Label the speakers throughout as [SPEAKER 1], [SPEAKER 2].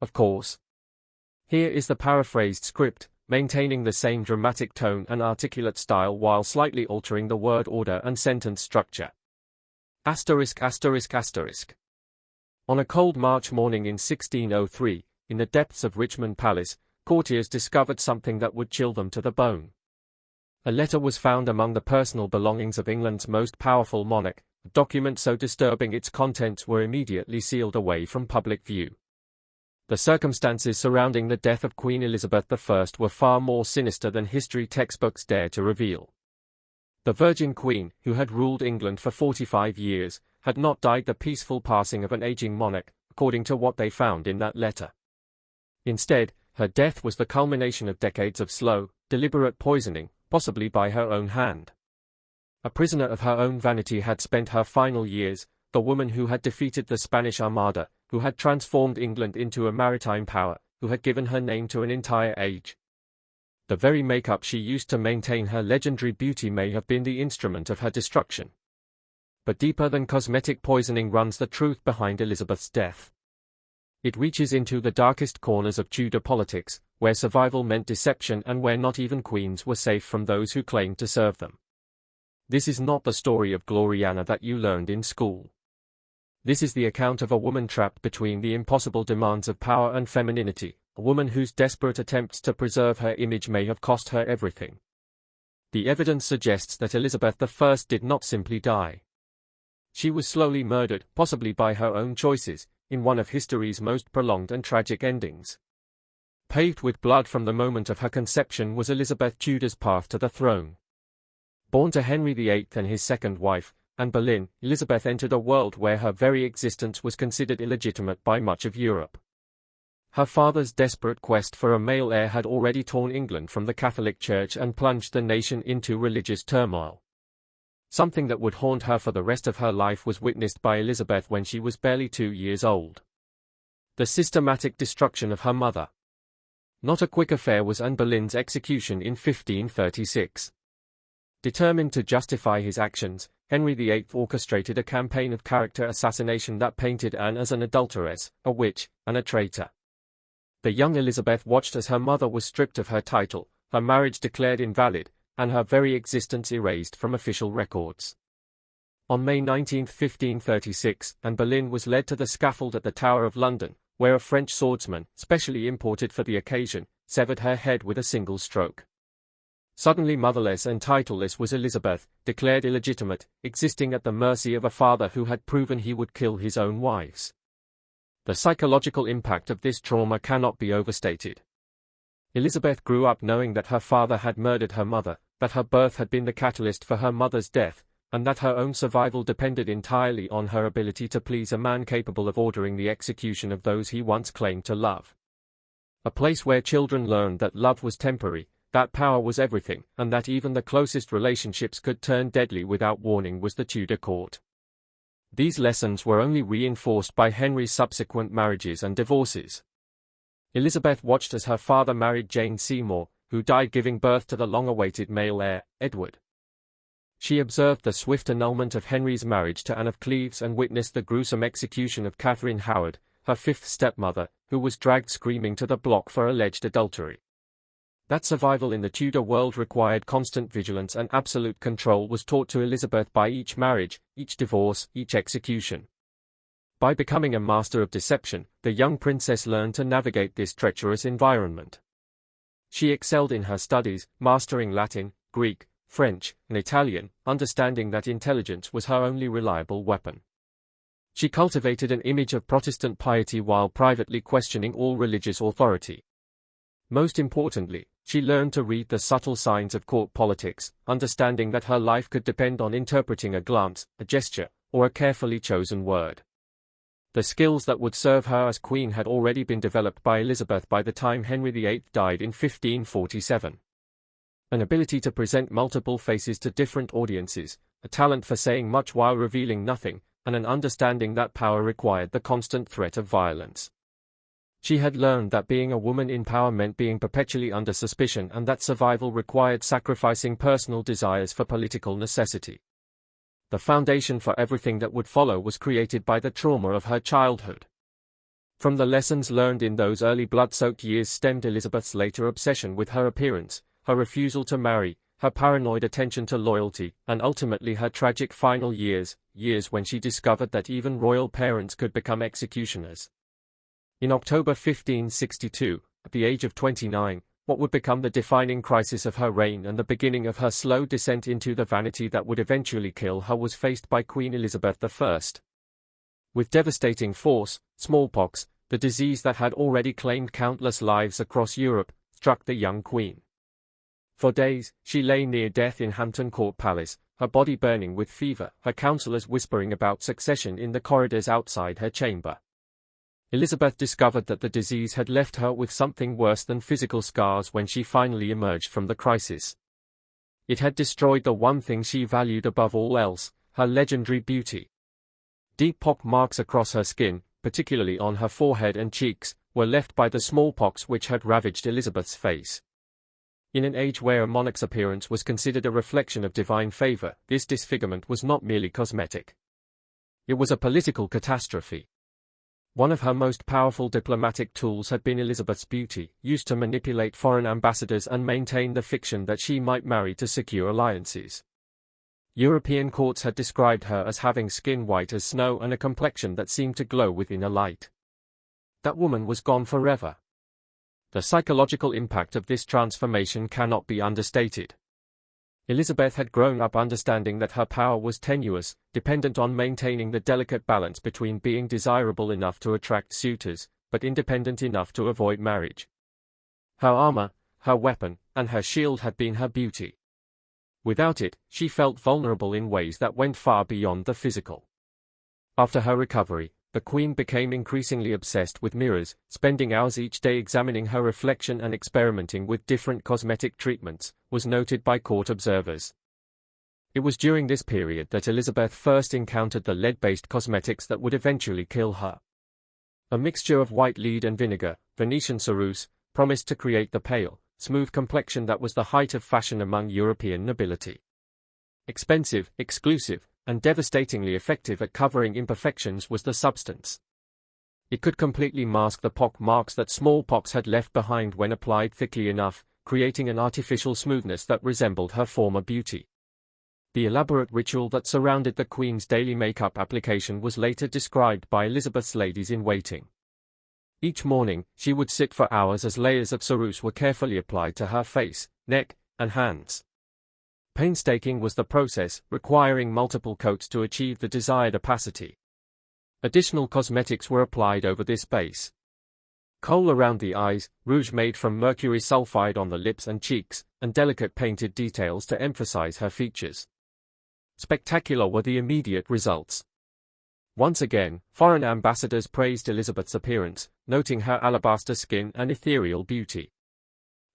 [SPEAKER 1] of course. Here is the paraphrased script, maintaining the same dramatic tone and articulate style while slightly altering the word order and sentence structure. Asterisk asterisk asterisk. On a cold March morning in 1603, in the depths of Richmond Palace, courtiers discovered something that would chill them to the bone. A letter was found among the personal belongings of England's most powerful monarch, a document so disturbing its contents were immediately sealed away from public view. The circumstances surrounding the death of Queen Elizabeth I were far more sinister than history textbooks dare to reveal. The Virgin Queen, who had ruled England for 45 years, had not died the peaceful passing of an aging monarch, according to what they found in that letter. Instead, her death was the culmination of decades of slow, deliberate poisoning, possibly by her own hand. A prisoner of her own vanity had spent her final years, the woman who had defeated the Spanish Armada, who had transformed England into a maritime power, who had given her name to an entire age. The very makeup she used to maintain her legendary beauty may have been the instrument of her destruction. But deeper than cosmetic poisoning runs the truth behind Elizabeth's death. It reaches into the darkest corners of Tudor politics, where survival meant deception and where not even queens were safe from those who claimed to serve them. This is not the story of Gloriana that you learned in school. This is the account of a woman trapped between the impossible demands of power and femininity, a woman whose desperate attempts to preserve her image may have cost her everything. The evidence suggests that Elizabeth I did not simply die. She was slowly murdered, possibly by her own choices, in one of history's most prolonged and tragic endings. Paved with blood from the moment of her conception was Elizabeth Tudor's path to the throne. Born to Henry VIII and his second wife, Anne Boleyn, Elizabeth entered a world where her very existence was considered illegitimate by much of Europe. Her father's desperate quest for a male heir had already torn England from the Catholic Church and plunged the nation into religious turmoil. Something that would haunt her for the rest of her life was witnessed by Elizabeth when she was barely 2 years old. The systematic destruction of her mother. Not a quick affair was Anne Boleyn's execution in 1536. Determined to justify his actions, Henry VIII orchestrated a campaign of character assassination that painted Anne as an adulteress, a witch, and a traitor. The young Elizabeth watched as her mother was stripped of her title, her marriage declared invalid, and her very existence erased from official records. On May 19, 1536, Anne Boleyn was led to the scaffold at the Tower of London, where a French swordsman, specially imported for the occasion, severed her head with a single stroke. Suddenly motherless and titleless was Elizabeth, declared illegitimate, existing at the mercy of a father who had proven he would kill his own wives. The psychological impact of this trauma cannot be overstated. Elizabeth grew up knowing that her father had murdered her mother, that her birth had been the catalyst for her mother's death, and that her own survival depended entirely on her ability to please a man capable of ordering the execution of those he once claimed to love. A place where children learned that love was temporary, that power was everything, and that even the closest relationships could turn deadly without warning was the Tudor court. These lessons were only reinforced by Henry's subsequent marriages and divorces. Elizabeth watched as her father married Jane Seymour, who died giving birth to the long-awaited male heir, Edward. She observed the swift annulment of Henry's marriage to Anne of Cleves and witnessed the gruesome execution of Catherine Howard, her fifth stepmother, who was dragged screaming to the block for alleged adultery. That survival in the Tudor world required constant vigilance and absolute control was taught to Elizabeth by each marriage, each divorce, each execution. By becoming a master of deception, the young princess learned to navigate this treacherous environment. She excelled in her studies, mastering Latin, Greek, French, and Italian, understanding that intelligence was her only reliable weapon. She cultivated an image of Protestant piety while privately questioning all religious authority. Most importantly, she learned to read the subtle signs of court politics, understanding that her life could depend on interpreting a glance, a gesture, or a carefully chosen word. The skills that would serve her as queen had already been developed by Elizabeth by the time Henry VIII died in 1547. An ability to present multiple faces to different audiences, a talent for saying much while revealing nothing, and an understanding that power required the constant threat of violence. She had learned that being a woman in power meant being perpetually under suspicion and that survival required sacrificing personal desires for political necessity. The foundation for everything that would follow was created by the trauma of her childhood. From the lessons learned in those early blood-soaked years stemmed Elizabeth's later obsession with her appearance, her refusal to marry, her paranoid attention to loyalty, and ultimately her tragic final years when she discovered that even royal parents could become executioners. In October 1562, at the age of 29, what would become the defining crisis of her reign and the beginning of her slow descent into the vanity that would eventually kill her was faced by Queen Elizabeth I. With devastating force, smallpox, the disease that had already claimed countless lives across Europe, struck the young queen. For days, she lay near death in Hampton Court Palace, her body burning with fever, her counselors whispering about succession in the corridors outside her chamber. Elizabeth discovered that the disease had left her with something worse than physical scars when she finally emerged from the crisis. It had destroyed the one thing she valued above all else, her legendary beauty. Deep pock marks across her skin, particularly on her forehead and cheeks, were left by the smallpox which had ravaged Elizabeth's face. In an age where a monarch's appearance was considered a reflection of divine favor, this disfigurement was not merely cosmetic. It was a political catastrophe. One of her most powerful diplomatic tools had been Elizabeth's beauty, used to manipulate foreign ambassadors and maintain the fiction that she might marry to secure alliances. European courts had described her as having skin white as snow and a complexion that seemed to glow within a light. That woman was gone forever. The psychological impact of this transformation cannot be understated. Elizabeth had grown up understanding that her power was tenuous, dependent on maintaining the delicate balance between being desirable enough to attract suitors, but independent enough to avoid marriage. Her armor, her weapon, and her shield had been her beauty. Without it, she felt vulnerable in ways that went far beyond the physical. After her recovery, the Queen became increasingly obsessed with mirrors, spending hours each day examining her reflection and experimenting with different cosmetic treatments, was noted by court observers. It was during this period that Elizabeth first encountered the lead-based cosmetics that would eventually kill her. A mixture of white lead and vinegar, Venetian ceruse, promised to create the pale, smooth complexion that was the height of fashion among European nobility. Expensive, exclusive, and devastatingly effective at covering imperfections was the substance. It could completely mask the pock marks that smallpox had left behind when applied thickly enough, creating an artificial smoothness that resembled her former beauty. The elaborate ritual that surrounded the Queen's daily makeup application was later described by Elizabeth's ladies-in-waiting. Each morning, she would sit for hours as layers of ceruse were carefully applied to her face, neck, and hands. Painstaking was the process, requiring multiple coats to achieve the desired opacity. Additional cosmetics were applied over this base. Kohl around the eyes, rouge made from mercury sulfide on the lips and cheeks, and delicate painted details to emphasize her features. Spectacular were the immediate results. Once again, foreign ambassadors praised Elizabeth's appearance, noting her alabaster skin and ethereal beauty.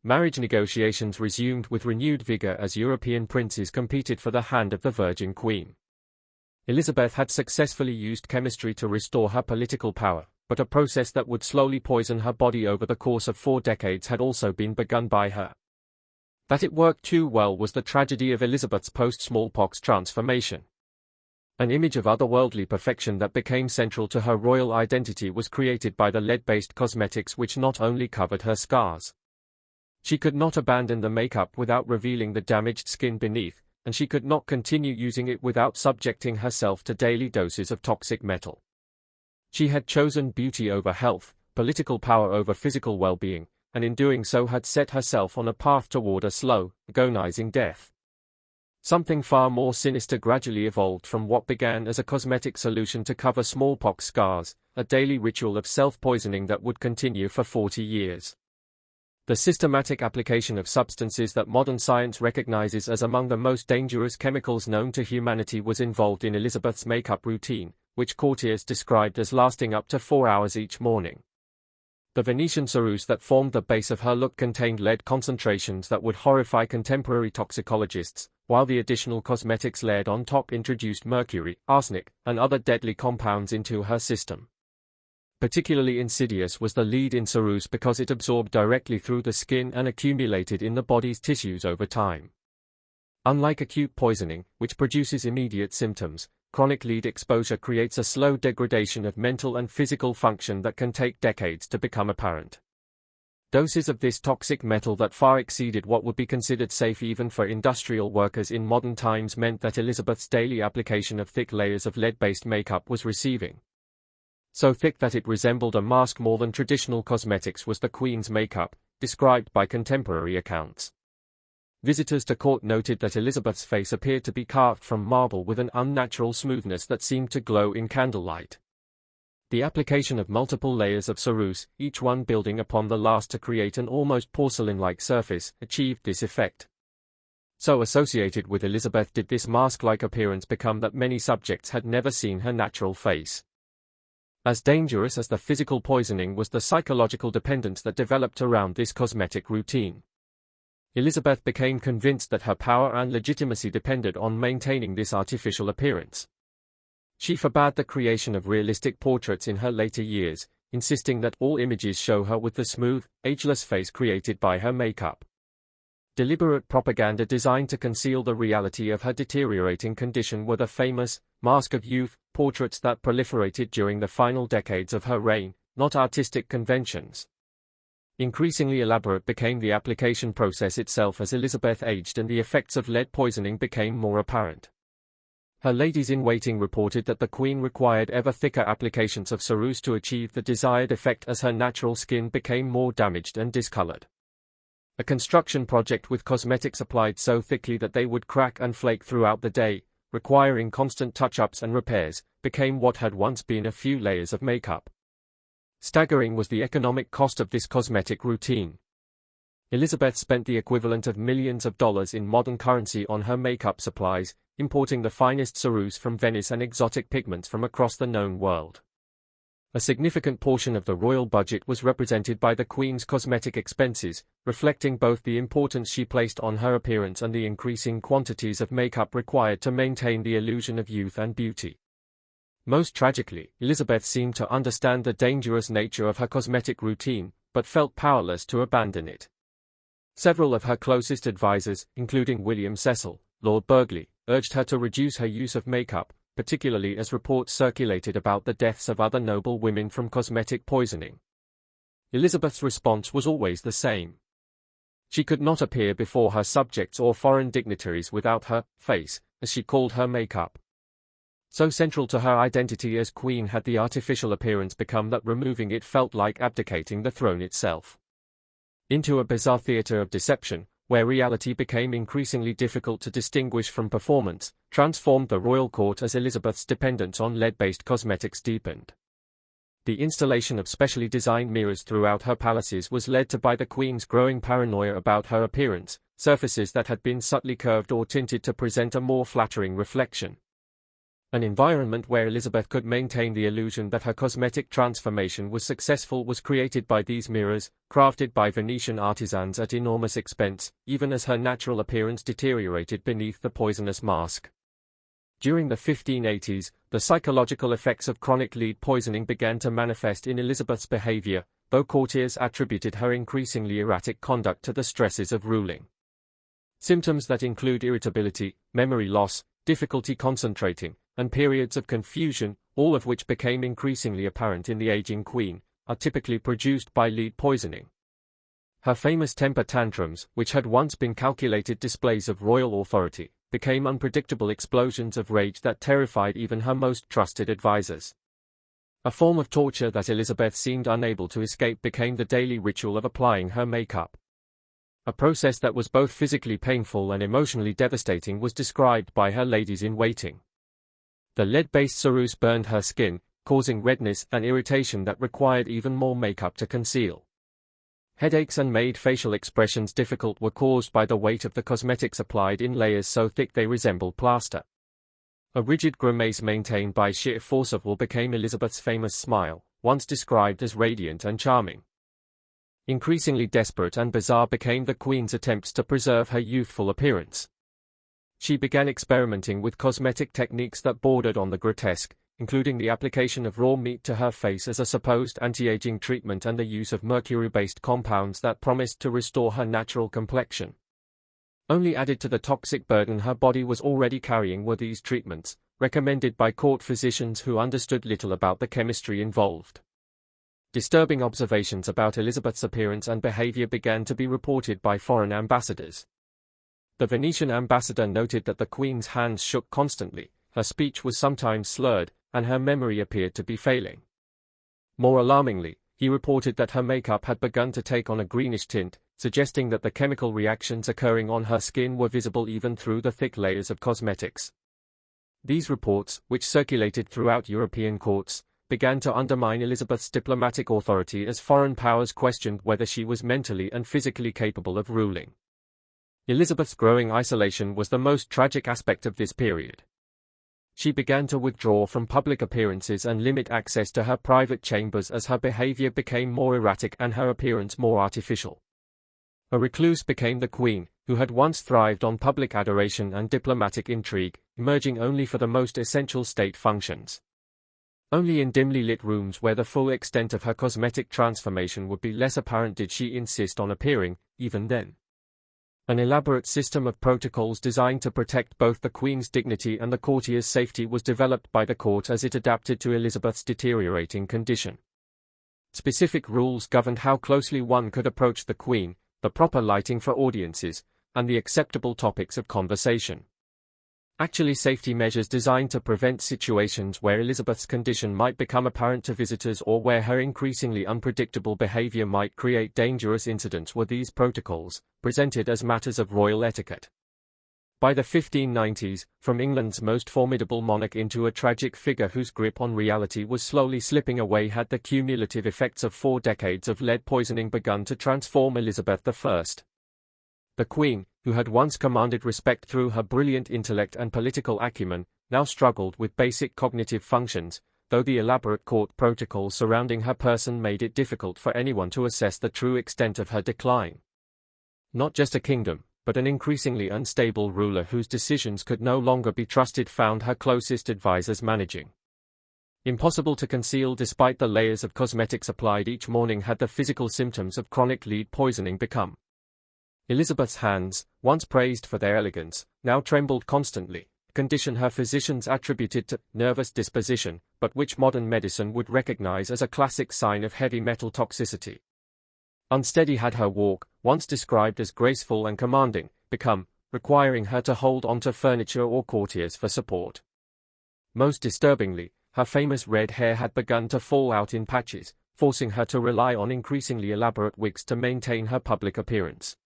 [SPEAKER 1] Marriage negotiations resumed with renewed vigor as European princes competed for the hand of the Virgin Queen. Elizabeth had successfully used chemistry to restore her political power, but a process that would slowly poison her body over the course of 4 decades had also been begun by her. That it worked too well was the tragedy of Elizabeth's post-smallpox transformation. An image of otherworldly perfection that became central to her royal identity was created by the lead-based cosmetics which not only covered her scars. She could not abandon the makeup without revealing the damaged skin beneath, and she could not continue using it without subjecting herself to daily doses of toxic metal. She had chosen beauty over health, political power over physical well-being, and in doing so had set herself on a path toward a slow, agonizing death. Something far more sinister gradually evolved from what began as a cosmetic solution to cover smallpox scars, a daily ritual of self-poisoning that would continue for 40 years. The systematic application of substances that modern science recognizes as among the most dangerous chemicals known to humanity was involved in Elizabeth's makeup routine, which courtiers described as lasting up to 4 hours each morning. The Venetian ceruse that formed the base of her look contained lead concentrations that would horrify contemporary toxicologists, while the additional cosmetics layered on top introduced mercury, arsenic, and other deadly compounds into her system. Particularly insidious was the lead in ceruse because it absorbed directly through the skin and accumulated in the body's tissues over time. Unlike acute poisoning, which produces immediate symptoms, chronic lead exposure creates a slow degradation of mental and physical function that can take decades to become apparent. Doses of this toxic metal that far exceeded what would be considered safe even for industrial workers in modern times meant that Elizabeth's daily application of thick layers of lead-based makeup was receiving. So thick that it resembled a mask more than traditional cosmetics was the Queen's makeup, described by contemporary accounts. Visitors to court noted that Elizabeth's face appeared to be carved from marble with an unnatural smoothness that seemed to glow in candlelight. The application of multiple layers of ceruse, each one building upon the last to create an almost porcelain-like surface, achieved this effect. So associated with Elizabeth did this mask-like appearance become that many subjects had never seen her natural face. As dangerous as the physical poisoning was the psychological dependence that developed around this cosmetic routine. Elizabeth became convinced that her power and legitimacy depended on maintaining this artificial appearance. She forbade the creation of realistic portraits in her later years, insisting that all images show her with the smooth, ageless face created by her makeup. Deliberate propaganda designed to conceal the reality of her deteriorating condition were the famous Mask of Youth portraits that proliferated during the final decades of her reign, not artistic conventions. Increasingly elaborate became the application process itself as Elizabeth aged and the effects of lead poisoning became more apparent. Her ladies-in-waiting reported that the Queen required ever thicker applications of ceruse to achieve the desired effect as her natural skin became more damaged and discolored. A construction project with cosmetics applied so thickly that they would crack and flake throughout the day, requiring constant touch-ups and repairs, became what had once been a few layers of makeup. Staggering was the economic cost of this cosmetic routine. Elizabeth spent the equivalent of millions of dollars in modern currency on her makeup supplies, importing the finest ceruse from Venice and exotic pigments from across the known world. A significant portion of the royal budget was represented by the Queen's cosmetic expenses, reflecting both the importance she placed on her appearance and the increasing quantities of makeup required to maintain the illusion of youth and beauty. Most tragically, Elizabeth seemed to understand the dangerous nature of her cosmetic routine, but felt powerless to abandon it. Several of her closest advisors, including William Cecil, Lord Burghley, urged her to reduce her use of makeup, particularly as reports circulated about the deaths of other noble women from cosmetic poisoning. Elizabeth's response was always the same. She could not appear before her subjects or foreign dignitaries without her face, as she called her makeup. So central to her identity as Queen had the artificial appearance become that removing it felt like abdicating the throne itself. Into a bizarre theatre of deception, where reality became increasingly difficult to distinguish from performance, transformed the royal court as Elizabeth's dependence on lead-based cosmetics deepened. The installation of specially designed mirrors throughout her palaces was led to by the Queen's growing paranoia about her appearance, surfaces that had been subtly curved or tinted to present a more flattering reflection. An environment where Elizabeth could maintain the illusion that her cosmetic transformation was successful was created by these mirrors, crafted by Venetian artisans at enormous expense, even as her natural appearance deteriorated beneath the poisonous mask. During the 1580s, the psychological effects of chronic lead poisoning began to manifest in Elizabeth's behavior, though courtiers attributed her increasingly erratic conduct to the stresses of ruling. Symptoms that include irritability, memory loss, difficulty concentrating, and periods of confusion, all of which became increasingly apparent in the aging Queen, are typically produced by lead poisoning. Her famous temper tantrums, which had once been calculated displays of royal authority, became unpredictable explosions of rage that terrified even her most trusted advisors. A form of torture that Elizabeth seemed unable to escape became the daily ritual of applying her makeup. A process that was both physically painful and emotionally devastating was described by her ladies-in-waiting. The lead-based ceruse burned her skin, causing redness and irritation that required even more makeup to conceal. Headaches and made facial expressions difficult were caused by the weight of the cosmetics applied in layers so thick they resembled plaster. A rigid grimace maintained by sheer force of will became Elizabeth's famous smile, once described as radiant and charming. Increasingly desperate and bizarre became the Queen's attempts to preserve her youthful appearance. She began experimenting with cosmetic techniques that bordered on the grotesque, including the application of raw meat to her face as a supposed anti-aging treatment and the use of mercury-based compounds that promised to restore her natural complexion. Only added to the toxic burden her body was already carrying were these treatments, recommended by court physicians who understood little about the chemistry involved. Disturbing observations about Elizabeth's appearance and behavior began to be reported by foreign ambassadors. The Venetian ambassador noted that the Queen's hands shook constantly, her speech was sometimes slurred, and her memory appeared to be failing. More alarmingly, he reported that her makeup had begun to take on a greenish tint, suggesting that the chemical reactions occurring on her skin were visible even through the thick layers of cosmetics. These reports, which circulated throughout European courts, began to undermine Elizabeth's diplomatic authority as foreign powers questioned whether she was mentally and physically capable of ruling. Elizabeth's growing isolation was the most tragic aspect of this period. She began to withdraw from public appearances and limit access to her private chambers as her behavior became more erratic and her appearance more artificial. A recluse became the Queen, who had once thrived on public adoration and diplomatic intrigue, emerging only for the most essential state functions. Only in dimly lit rooms where the full extent of her cosmetic transformation would be less apparent did she insist on appearing, even then. An elaborate system of protocols designed to protect both the Queen's dignity and the courtiers' safety was developed by the court as it adapted to Elizabeth's deteriorating condition. Specific rules governed how closely one could approach the Queen, the proper lighting for audiences, and the acceptable topics of conversation. Actually, safety measures designed to prevent situations where Elizabeth's condition might become apparent to visitors or where her increasingly unpredictable behavior might create dangerous incidents were these protocols, presented as matters of royal etiquette. By the 1590s, from England's most formidable monarch into a tragic figure whose grip on reality was slowly slipping away had the cumulative effects of 4 decades of lead poisoning begun to transform Elizabeth I. The Queen, who had once commanded respect through her brilliant intellect and political acumen, now struggled with basic cognitive functions, though the elaborate court protocols surrounding her person made it difficult for anyone to assess the true extent of her decline. Not just a kingdom, but an increasingly unstable ruler whose decisions could no longer be trusted found her closest advisors managing. Impossible to conceal despite the layers of cosmetics applied each morning had the physical symptoms of chronic lead poisoning become. Elizabeth's hands, once praised for their elegance, now trembled constantly, a condition her physicians attributed to nervous disposition, but which modern medicine would recognize as a classic sign of heavy metal toxicity. Unsteady had her walk, once described as graceful and commanding, become, requiring her to hold onto furniture or courtiers for support. Most disturbingly, her famous red hair had begun to fall out in patches, forcing her to rely on increasingly elaborate wigs to maintain her public appearance.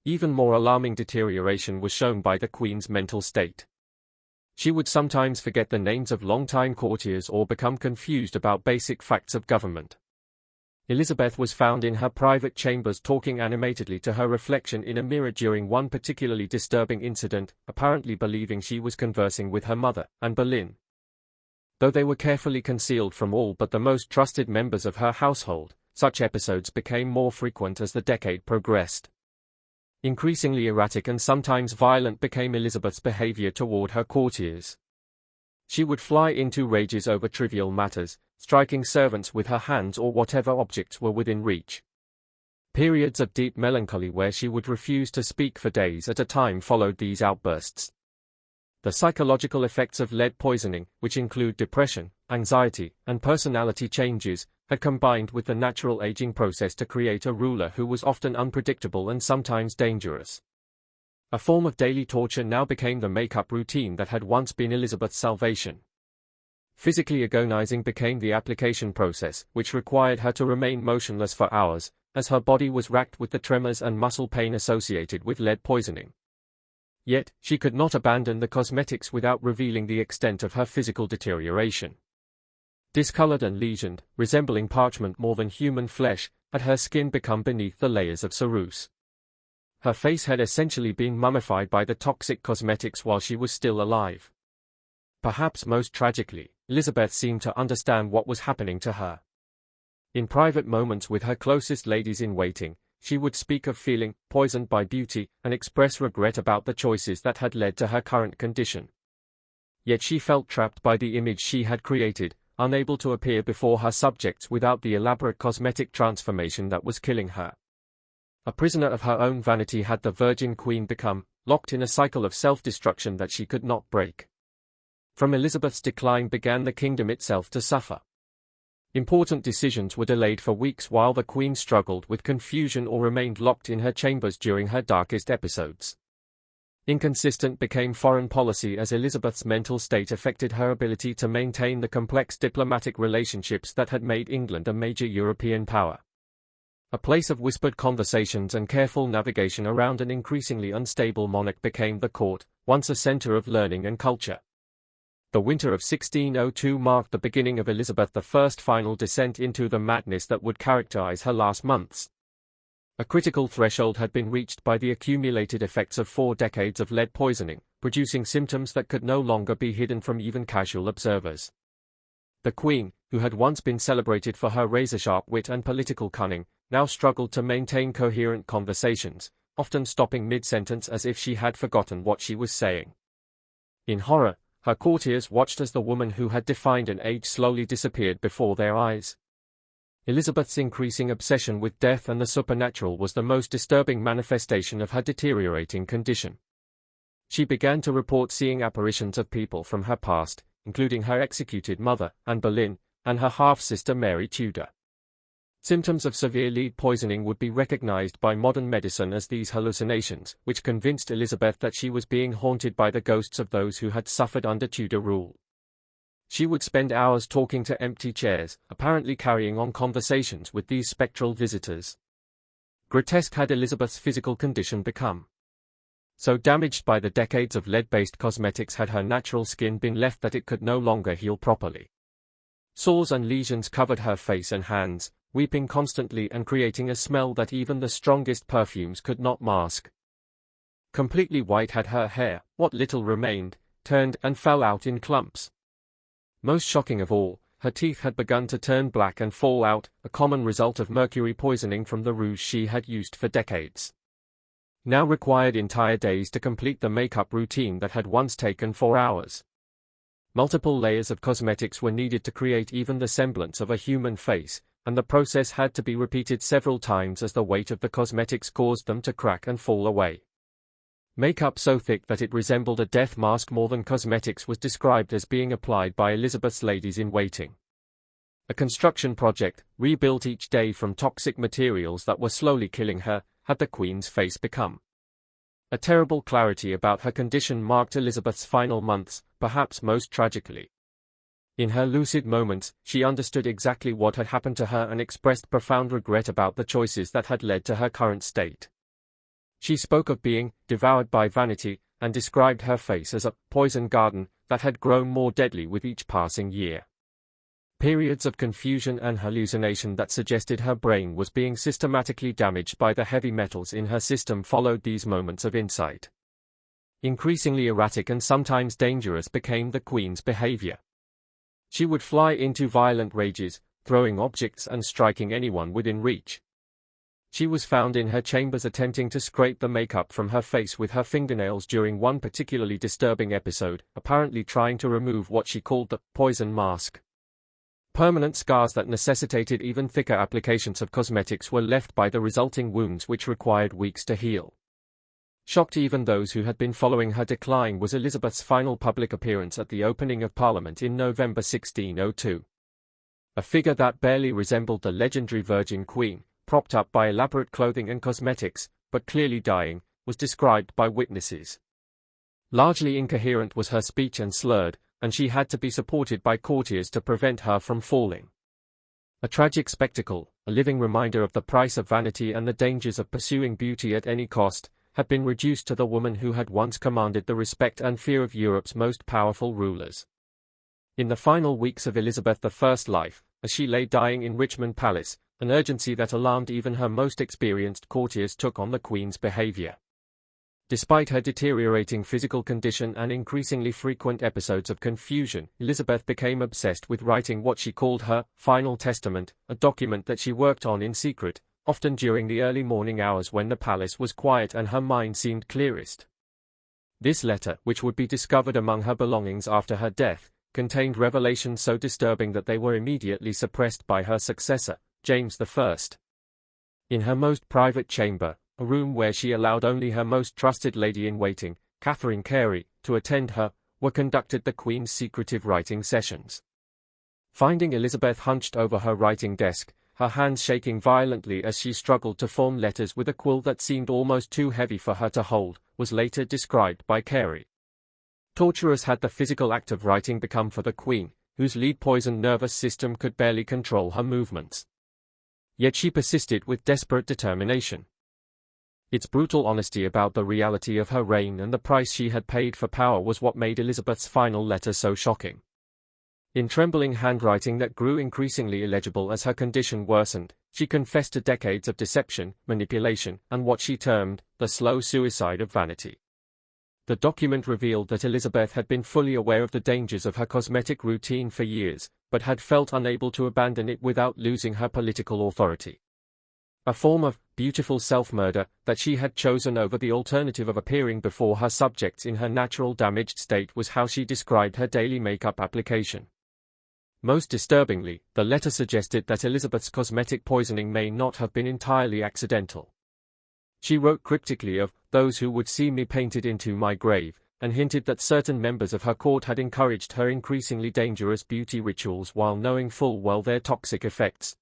[SPEAKER 1] Even more alarming deterioration was shown by the Queen's mental state. She would sometimes forget the names of longtime courtiers or become confused about basic facts of government. Elizabeth was found in her private chambers talking animatedly to her reflection in a mirror during one particularly disturbing incident, apparently believing she was conversing with her mother, Anne Boleyn. Though they were carefully concealed from all but the most trusted members of her household, such episodes became more frequent as the decade progressed. Increasingly erratic and sometimes violent became Elizabeth's behavior toward her courtiers. She would fly into rages over trivial matters, striking servants with her hands or whatever objects were within reach. Periods of deep melancholy where she would refuse to speak for days at a time followed these outbursts. The psychological effects of lead poisoning, which include depression, anxiety, and personality changes, had combined with the natural aging process to create a ruler who was often unpredictable and sometimes dangerous. A form of daily torture now became the makeup routine that had once been Elizabeth's salvation. Physically agonizing became the application process, which required her to remain motionless for hours, as her body was racked with the tremors and muscle pain associated with lead poisoning. Yet, she could not abandon the cosmetics without revealing the extent of her physical deterioration. Discolored and lesioned, resembling parchment more than human flesh, had her skin become beneath the layers of ceruse. Her face had essentially been mummified by the toxic cosmetics while she was still alive. Perhaps most tragically, Elizabeth seemed to understand what was happening to her. In private moments with her closest ladies-in-waiting, she would speak of feeling poisoned by beauty and express regret about the choices that had led to her current condition. Yet she felt trapped by the image she had created, unable to appear before her subjects without the elaborate cosmetic transformation that was killing her. A prisoner of her own vanity had the Virgin Queen become, locked in a cycle of self-destruction that she could not break. From Elizabeth's decline began the kingdom itself to suffer. Important decisions were delayed for weeks while the Queen struggled with confusion or remained locked in her chambers during her darkest episodes. Inconsistent became foreign policy as Elizabeth's mental state affected her ability to maintain the complex diplomatic relationships that had made England a major European power. A place of whispered conversations and careful navigation around an increasingly unstable monarch became the court, once a centre of learning and culture. The winter of 1602 marked the beginning of Elizabeth I's final descent into the madness that would characterize her last months. A critical threshold had been reached by the accumulated effects of 4 decades of lead poisoning, producing symptoms that could no longer be hidden from even casual observers. The Queen, who had once been celebrated for her razor-sharp wit and political cunning, now struggled to maintain coherent conversations, often stopping mid-sentence as if she had forgotten what she was saying. In horror, her courtiers watched as the woman who had defined an age slowly disappeared before their eyes. Elizabeth's increasing obsession with death and the supernatural was the most disturbing manifestation of her deteriorating condition. She began to report seeing apparitions of people from her past, including her executed mother, Anne Boleyn, and her half-sister Mary Tudor. Symptoms of severe lead poisoning would be recognized by modern medicine as these hallucinations, which convinced Elizabeth that she was being haunted by the ghosts of those who had suffered under Tudor rule. She would spend hours talking to empty chairs, apparently carrying on conversations with these spectral visitors. Grotesque had Elizabeth's physical condition become. So damaged by the decades of lead-based cosmetics had her natural skin been left that it could no longer heal properly. Sores and lesions covered her face and hands, weeping constantly and creating a smell that even the strongest perfumes could not mask. Completely white had her hair, what little remained, turned and fell out in clumps. Most shocking of all, her teeth had begun to turn black and fall out, a common result of mercury poisoning from the rouge she had used for decades. Now required entire days to complete the makeup routine that had once taken 4 hours. Multiple layers of cosmetics were needed to create even the semblance of a human face, and the process had to be repeated several times as the weight of the cosmetics caused them to crack and fall away. Makeup so thick that it resembled a death mask more than cosmetics was described as being applied by Elizabeth's ladies-in-waiting. A construction project, rebuilt each day from toxic materials that were slowly killing her, had the Queen's face become. A terrible clarity about her condition marked Elizabeth's final months, perhaps most tragically. In her lucid moments, she understood exactly what had happened to her and expressed profound regret about the choices that had led to her current state. She spoke of being devoured by vanity, and described her face as a poison garden that had grown more deadly with each passing year. Periods of confusion and hallucination that suggested her brain was being systematically damaged by the heavy metals in her system followed these moments of insight. Increasingly erratic and sometimes dangerous became the Queen's behavior. She would fly into violent rages, throwing objects and striking anyone within reach. She was found in her chambers attempting to scrape the makeup from her face with her fingernails during one particularly disturbing episode, apparently trying to remove what she called the poison mask. Permanent scars that necessitated even thicker applications of cosmetics were left by the resulting wounds which required weeks to heal. Shocked even those who had been following her decline was Elizabeth's final public appearance at the opening of Parliament in November 1602. A figure that barely resembled the legendary Virgin Queen, propped up by elaborate clothing and cosmetics, but clearly dying, was described by witnesses. Largely incoherent was her speech and slurred, and she had to be supported by courtiers to prevent her from falling. A tragic spectacle, a living reminder of the price of vanity and the dangers of pursuing beauty at any cost, had been reduced to the woman who had once commanded the respect and fear of Europe's most powerful rulers. In the final weeks of Elizabeth I's life, as she lay dying in Richmond Palace, an urgency that alarmed even her most experienced courtiers took on the Queen's behavior. Despite her deteriorating physical condition and increasingly frequent episodes of confusion, Elizabeth became obsessed with writing what she called her final testament, a document that she worked on in secret, often during the early morning hours when the palace was quiet and her mind seemed clearest. This letter, which would be discovered among her belongings after her death, contained revelations so disturbing that they were immediately suppressed by her successor, James I. In her most private chamber, a room where she allowed only her most trusted lady-in-waiting, Catherine Carey, to attend her, were conducted the Queen's secretive writing sessions. Finding Elizabeth hunched over her writing desk, her hands shaking violently as she struggled to form letters with a quill that seemed almost too heavy for her to hold, was later described by Carey. Torturous had the physical act of writing become for the Queen, whose lead-poisoned nervous system could barely control her movements. Yet she persisted with desperate determination. Its brutal honesty about the reality of her reign and the price she had paid for power was what made Elizabeth's final letter so shocking. In trembling handwriting that grew increasingly illegible as her condition worsened, she confessed to decades of deception, manipulation, and what she termed the slow suicide of vanity. The document revealed that Elizabeth had been fully aware of the dangers of her cosmetic routine for years, but had felt unable to abandon it without losing her political authority. A form of beautiful self-murder that she had chosen over the alternative of appearing before her subjects in her natural damaged state was how she described her daily makeup application. Most disturbingly, the letter suggested that Elizabeth's cosmetic poisoning may not have been entirely accidental. She wrote cryptically of those who would see me painted into my grave, and hinted that certain members of her court had encouraged her increasingly dangerous beauty rituals while knowing full well their toxic effects.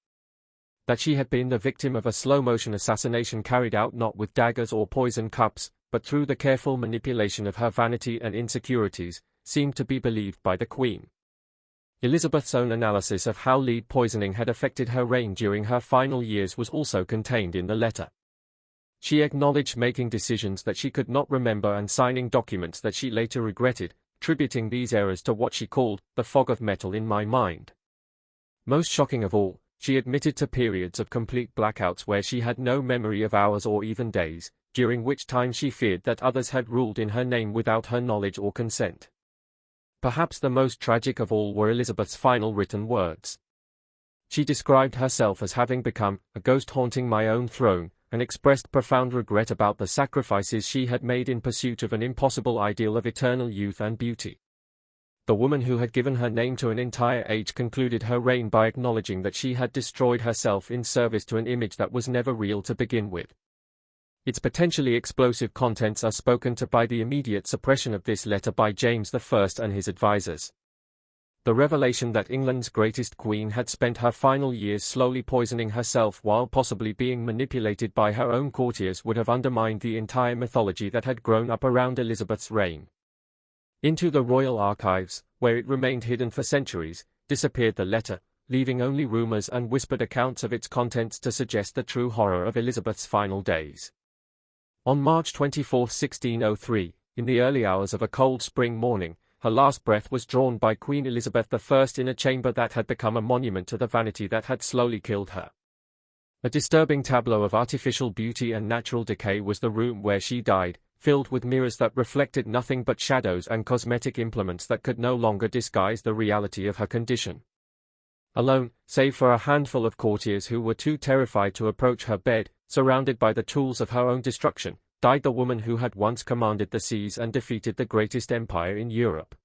[SPEAKER 1] That she had been the victim of a slow-motion assassination carried out not with daggers or poison cups, but through the careful manipulation of her vanity and insecurities, seemed to be believed by the Queen. Elizabeth's own analysis of how lead poisoning had affected her reign during her final years was also contained in the letter. She acknowledged making decisions that she could not remember and signing documents that she later regretted, attributing these errors to what she called the fog of metal in my mind. Most shocking of all, she admitted to periods of complete blackouts where she had no memory of hours or even days, during which time she feared that others had ruled in her name without her knowledge or consent. Perhaps the most tragic of all were Elizabeth's final written words. She described herself as having become a ghost haunting my own throne, and expressed profound regret about the sacrifices she had made in pursuit of an impossible ideal of eternal youth and beauty. The woman who had given her name to an entire age concluded her reign by acknowledging that she had destroyed herself in service to an image that was never real to begin with. Its potentially explosive contents are spoken to by the immediate suppression of this letter by James I and his advisers. The revelation that England's greatest queen had spent her final years slowly poisoning herself while possibly being manipulated by her own courtiers would have undermined the entire mythology that had grown up around Elizabeth's reign. Into the royal archives, where it remained hidden for centuries, disappeared the letter, leaving only rumors and whispered accounts of its contents to suggest the true horror of Elizabeth's final days. On March 24, 1603, in the early hours of a cold spring morning, her last breath was drawn by Queen Elizabeth I in a chamber that had become a monument to the vanity that had slowly killed her. A disturbing tableau of artificial beauty and natural decay was the room where she died, filled with mirrors that reflected nothing but shadows and cosmetic implements that could no longer disguise the reality of her condition. Alone, save for a handful of courtiers who were too terrified to approach her bed, surrounded by the tools of her own destruction, died the woman who had once commanded the seas and defeated the greatest empire in Europe.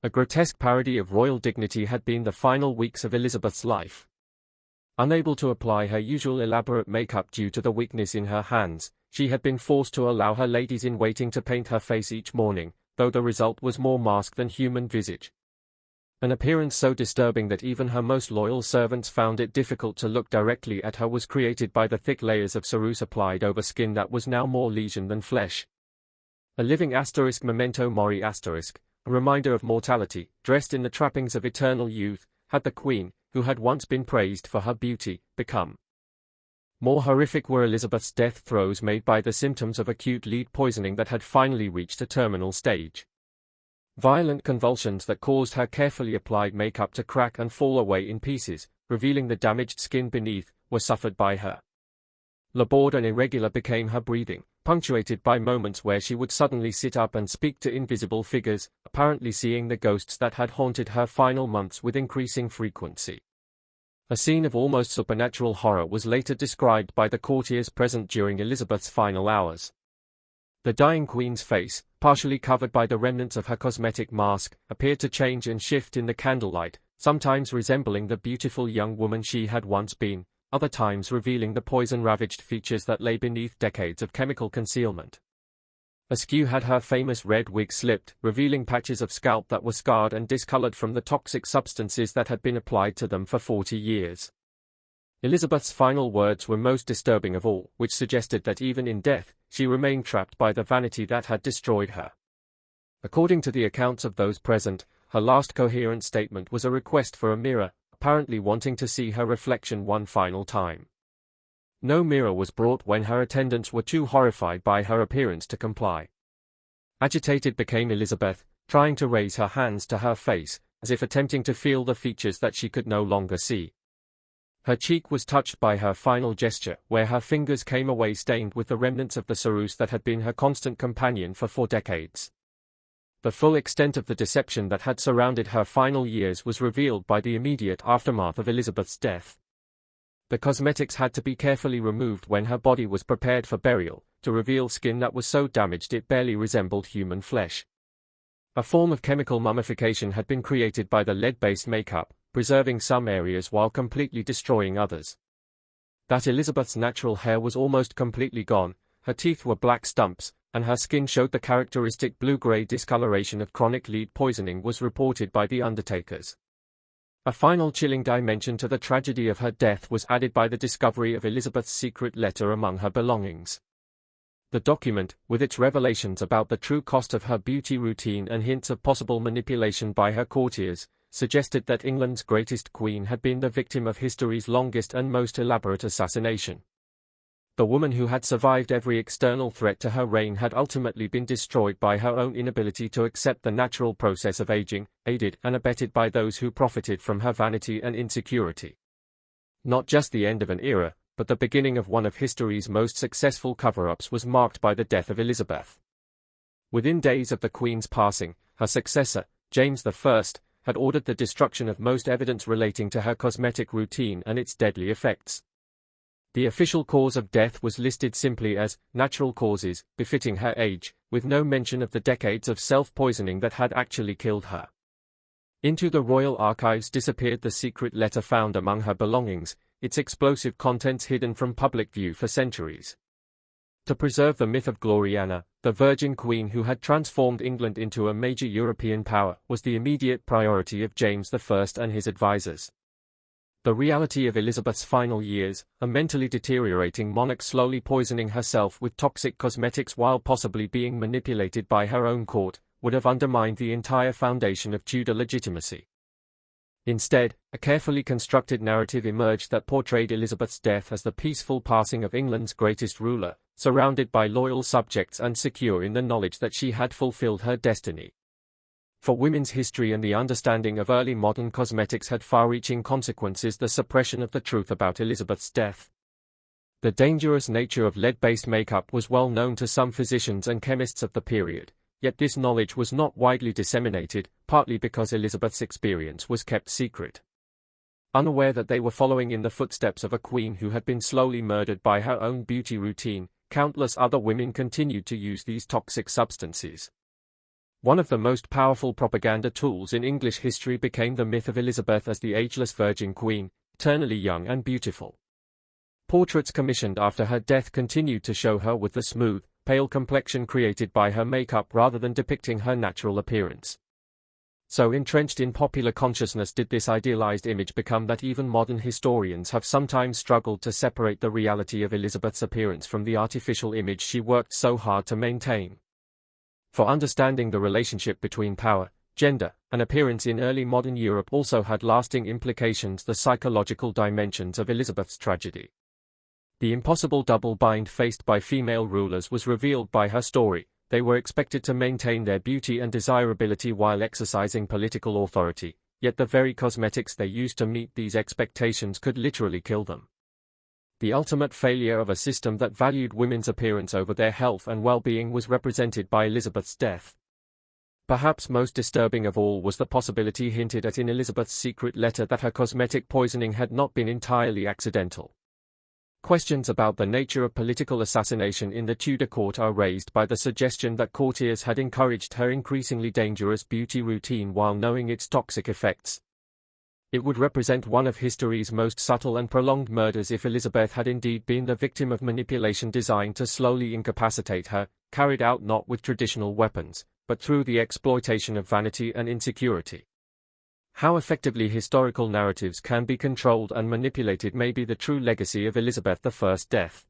[SPEAKER 1] A grotesque parody of royal dignity had been the final weeks of Elizabeth's life. Unable to apply her usual elaborate makeup due to the weakness in her hands, she had been forced to allow her ladies-in-waiting to paint her face each morning, though the result was more mask than human visage. An appearance so disturbing that even her most loyal servants found it difficult to look directly at her was created by the thick layers of ceruse applied over skin that was now more lesion than flesh. A living memento mori a reminder of mortality, dressed in the trappings of eternal youth, had the Queen, who had once been praised for her beauty, become. More horrific were Elizabeth's death throes made by the symptoms of acute lead poisoning that had finally reached a terminal stage. Violent convulsions that caused her carefully applied makeup to crack and fall away in pieces, revealing the damaged skin beneath, were suffered by her. Labored and irregular became her breathing, punctuated by moments where she would suddenly sit up and speak to invisible figures, apparently seeing the ghosts that had haunted her final months with increasing frequency. A scene of almost supernatural horror was later described by the courtiers present during Elizabeth's final hours. The dying Queen's face, partially covered by the remnants of her cosmetic mask, appeared to change and shift in the candlelight, sometimes resembling the beautiful young woman she had once been, other times revealing the poison-ravaged features that lay beneath decades of chemical concealment. Askew had her famous red wig slipped, revealing patches of scalp that were scarred and discolored from the toxic substances that had been applied to them for 40 years. Elizabeth's final words were most disturbing of all, which suggested that even in death, she remained trapped by the vanity that had destroyed her. According to the accounts of those present, her last coherent statement was a request for a mirror, apparently wanting to see her reflection one final time. No mirror was brought when her attendants were too horrified by her appearance to comply. Agitated became Elizabeth, trying to raise her hands to her face, as if attempting to feel the features that she could no longer see. Her cheek was touched by her final gesture, where her fingers came away stained with the remnants of the ceruse that had been her constant companion for 4 decades. The full extent of the deception that had surrounded her final years was revealed by the immediate aftermath of Elizabeth's death. The cosmetics had to be carefully removed when her body was prepared for burial, to reveal skin that was so damaged it barely resembled human flesh. A form of chemical mummification had been created by the lead-based makeup, preserving some areas while completely destroying others. That Elizabeth's natural hair was almost completely gone, her teeth were black stumps, and her skin showed the characteristic blue-gray discoloration of chronic lead poisoning was reported by the undertakers. A final chilling dimension to the tragedy of her death was added by the discovery of Elizabeth's secret letter among her belongings. The document, with its revelations about the true cost of her beauty routine and hints of possible manipulation by her courtiers, suggested that England's greatest queen had been the victim of history's longest and most elaborate assassination. The woman who had survived every external threat to her reign had ultimately been destroyed by her own inability to accept the natural process of aging, aided and abetted by those who profited from her vanity and insecurity. Not just the end of an era, but the beginning of one of history's most successful cover-ups was marked by the death of Elizabeth. Within days of the Queen's passing, her successor, James I, had ordered the destruction of most evidence relating to her cosmetic routine and its deadly effects. The official cause of death was listed simply as natural causes, befitting her age, with no mention of the decades of self-poisoning that had actually killed her. Into the royal archives disappeared the secret letter found among her belongings, its explosive contents hidden from public view for centuries. To preserve the myth of Gloriana, the Virgin Queen who had transformed England into a major European power, was the immediate priority of James I and his advisors. The reality of Elizabeth's final years, a mentally deteriorating monarch slowly poisoning herself with toxic cosmetics while possibly being manipulated by her own court, would have undermined the entire foundation of Tudor legitimacy. Instead, a carefully constructed narrative emerged that portrayed Elizabeth's death as the peaceful passing of England's greatest ruler, surrounded by loyal subjects and secure in the knowledge that she had fulfilled her destiny. For women's history and the understanding of early modern cosmetics had far-reaching consequences. The suppression of the truth about Elizabeth's death. The dangerous nature of lead-based makeup was well known to some physicians and chemists of the period, yet this knowledge was not widely disseminated, partly because Elizabeth's experience was kept secret. Unaware that they were following in the footsteps of a queen who had been slowly murdered by her own beauty routine, countless other women continued to use these toxic substances. One of the most powerful propaganda tools in English history became the myth of Elizabeth as the ageless Virgin Queen, eternally young and beautiful. Portraits commissioned after her death continued to show her with the smooth, pale complexion created by her makeup rather than depicting her natural appearance. So entrenched in popular consciousness did this idealized image become that even modern historians have sometimes struggled to separate the reality of Elizabeth's appearance from the artificial image she worked so hard to maintain. For understanding the relationship between power, gender, and appearance in early modern Europe also had lasting implications. The psychological dimensions of Elizabeth's tragedy. The impossible double bind faced by female rulers was revealed by her story. They were expected to maintain their beauty and desirability while exercising political authority, yet the very cosmetics they used to meet these expectations could literally kill them. The ultimate failure of a system that valued women's appearance over their health and well-being was represented by Elizabeth's death. Perhaps most disturbing of all was the possibility hinted at in Elizabeth's secret letter that her cosmetic poisoning had not been entirely accidental. Questions about the nature of political assassination in the Tudor court are raised by the suggestion that courtiers had encouraged her increasingly dangerous beauty routine while knowing its toxic effects. It would represent one of history's most subtle and prolonged murders if Elizabeth had indeed been the victim of manipulation designed to slowly incapacitate her, carried out not with traditional weapons, but through the exploitation of vanity and insecurity. How effectively historical narratives can be controlled and manipulated may be the true legacy of Elizabeth I's death.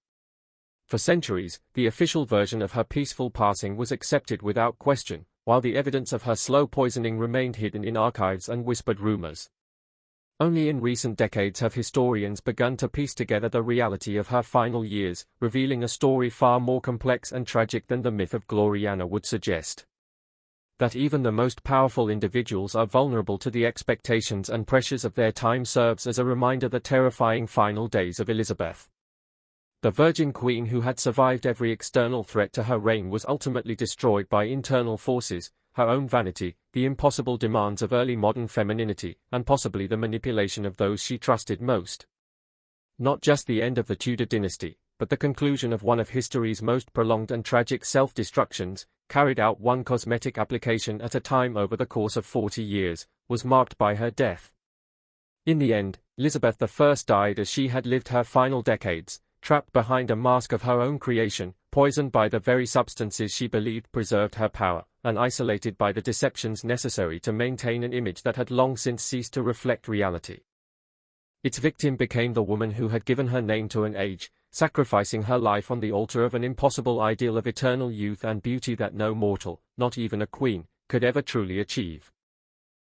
[SPEAKER 1] For centuries, the official version of her peaceful passing was accepted without question, while the evidence of her slow poisoning remained hidden in archives and whispered rumors. Only in recent decades have historians begun to piece together the reality of her final years, revealing a story far more complex and tragic than the myth of Gloriana would suggest. That even the most powerful individuals are vulnerable to the expectations and pressures of their time serves as a reminder of the terrifying final days of Elizabeth. The Virgin Queen who had survived every external threat to her reign was ultimately destroyed by internal forces, her own vanity, the impossible demands of early modern femininity, and possibly the manipulation of those she trusted most. Not just the end of the Tudor dynasty, but the conclusion of one of history's most prolonged and tragic self-destructions, carried out one cosmetic application at a time over the course of 40 years, was marked by her death. In the end, Elizabeth I died as she had lived her final decades, trapped behind a mask of her own creation, poisoned by the very substances she believed preserved her power, and isolated by the deceptions necessary to maintain an image that had long since ceased to reflect reality. Its victim became the woman who had given her name to an age, sacrificing her life on the altar of an impossible ideal of eternal youth and beauty that no mortal, not even a queen, could ever truly achieve.